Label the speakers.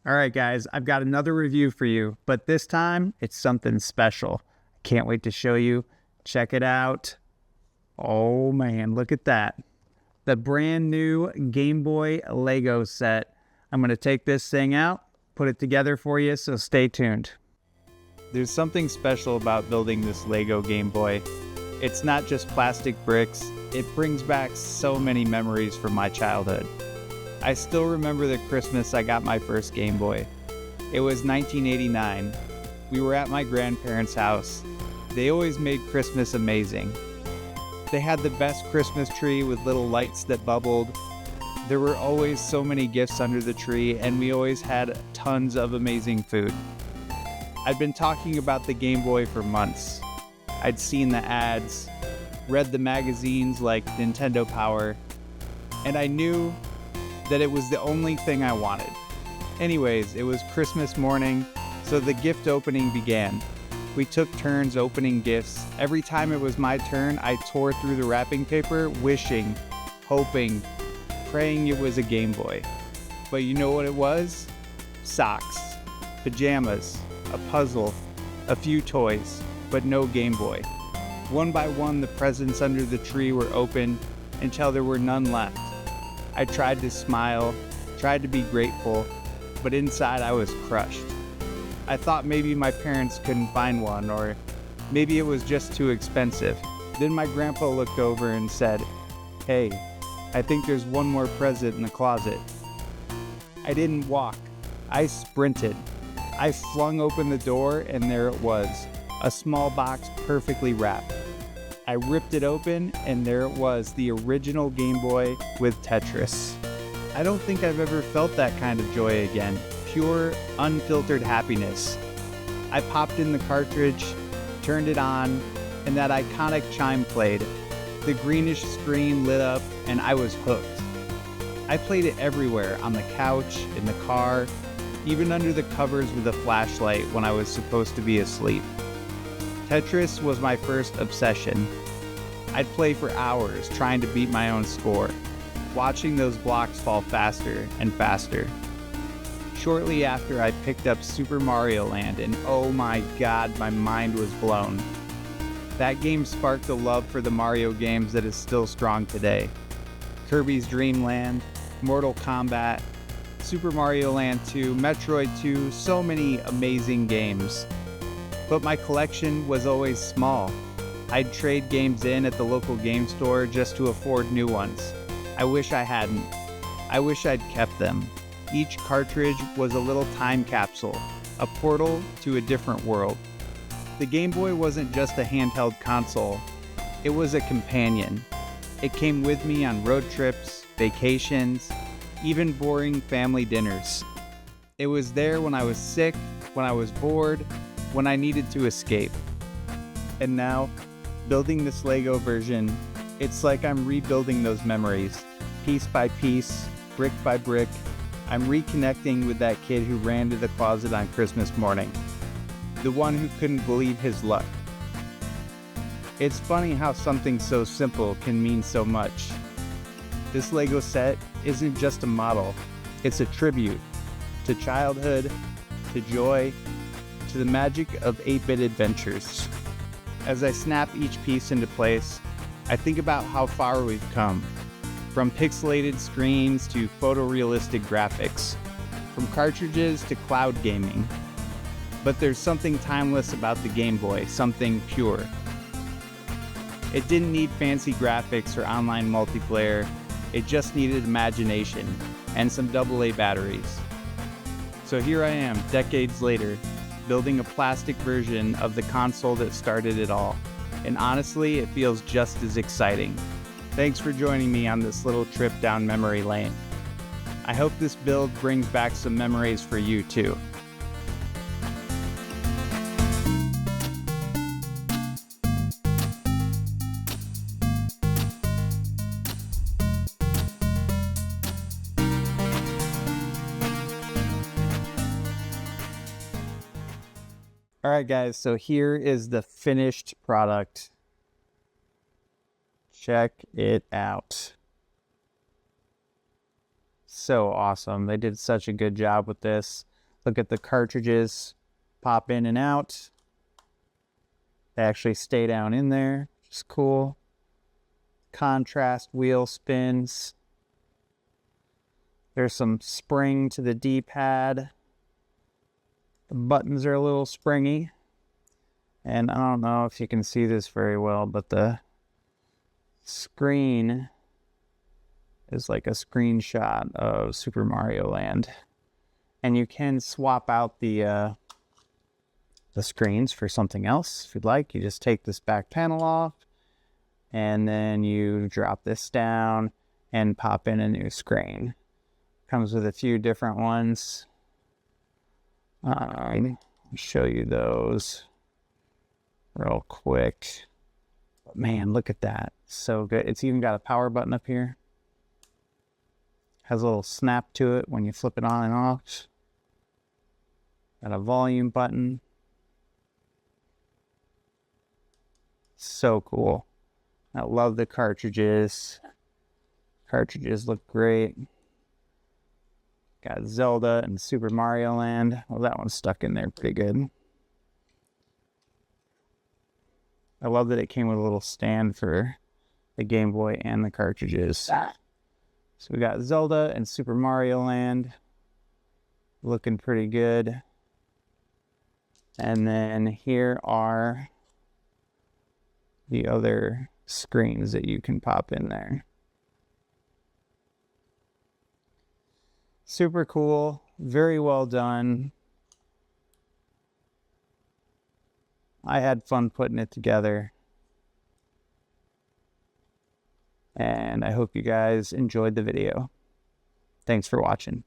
Speaker 1: All right, guys, I've got another review for you, but this time it's something special. Can't wait to show you. Check it out. Oh man, look at that. The brand new Game Boy Lego set. I'm going to take this thing out, put it together for you, so stay tuned. There's something special about building this Lego Game Boy. It's not just plastic bricks, it brings back so many memories from my childhood. I still remember the Christmas I got my first Game Boy. It was 1989. We were at my grandparents' house. They always made Christmas amazing. They had the best Christmas tree with little lights that bubbled. There were always so many gifts under the tree, and we always had tons of amazing food. I'd been talking about the Game Boy for months. I'd seen the ads, read the magazines like Nintendo Power, and I knew that it was the only thing I wanted. Anyways, it was Christmas morning, so the gift opening began. We took turns opening gifts. Every time it was my turn, I tore through the wrapping paper, wishing, hoping, praying it was a Game Boy. But you know what it was? Socks, pajamas, a puzzle, a few toys, but no Game Boy. One by one, the presents under the tree were opened until there were none left. I tried to smile, tried to be grateful, but inside I was crushed. I thought maybe my parents couldn't find one, or maybe it was just too expensive. Then my grandpa looked over and said, "Hey, I think there's one more present in the closet." I didn't walk, I sprinted. I flung open the door and there it was, a small box perfectly wrapped. I ripped it open and there it was, the original Game Boy with Tetris. I don't think I've ever felt that kind of joy again. Pure, unfiltered happiness. I popped in the cartridge, turned it on, and that iconic chime played. The greenish screen lit up and I was hooked. I played it everywhere, on the couch, in the car, even under the covers with a flashlight when I was supposed to be asleep. Tetris was my first obsession. I'd play for hours trying to beat my own score, watching those blocks fall faster and faster. Shortly after, I picked up Super Mario Land, and oh my god, my mind was blown. That game sparked a love for the Mario games that is still strong today. Kirby's Dream Land, Mortal Kombat, Super Mario Land 2, Metroid 2, so many amazing games. But my collection was always small. I'd trade games in at the local game store just to afford new ones. I wish I hadn't. I wish I'd kept them. Each cartridge was a little time capsule, a portal to a different world. The Game Boy wasn't just a handheld console, it was a companion. It came with me on road trips, vacations, even boring family dinners. It was there when I was sick, when I was bored, when I needed to escape. And now, building this Lego version, it's like I'm rebuilding those memories, piece by piece, brick by brick. I'm reconnecting with that kid who ran to the closet on Christmas morning, the one who couldn't believe his luck. It's funny how something so simple can mean so much. This Lego set isn't just a model, it's a tribute to childhood, to joy, to the magic of 8-bit adventures. As I snap each piece into place, I think about how far we've come. From pixelated screens to photorealistic graphics, from cartridges to cloud gaming. But there's something timeless about the Game Boy, something pure. It didn't need fancy graphics or online multiplayer, it just needed imagination and some AA batteries. So here I am, decades later, building a plastic version of the console that started it all. And honestly, it feels just as exciting. Thanks for joining me on this little trip down memory lane. I hope this build brings back some memories for you too. All right, guys, so here is the finished product. Check it out. So awesome. They did such a good job with this. Look at the cartridges pop in and out. They actually stay down in there, which is cool. Contrast wheel spins. There's some spring to the D-pad. The buttons are a little springy. And I don't know if you can see this very well, but the screen is like a screenshot of Super Mario Land. And you can swap out the screens for something else if you'd like. You just take this back panel off, and then you drop this down and pop in a new screen. Comes with a few different ones. I'll show you those real quick. But man, look at that. So good. It's even got a power button up here. Has a little snap to it when you flip it on and off. Got a volume button. So cool. I love the cartridges. Cartridges look great. Got Zelda and Super Mario Land. Well, that one's stuck in there pretty good. I love that it came with a little stand for the Game Boy and the cartridges. So we got Zelda and Super Mario Land. Looking pretty good. And then here are the other screens that you can pop in there. Super cool, very well done. I had fun putting it together. And I hope you guys enjoyed the video. Thanks for watching.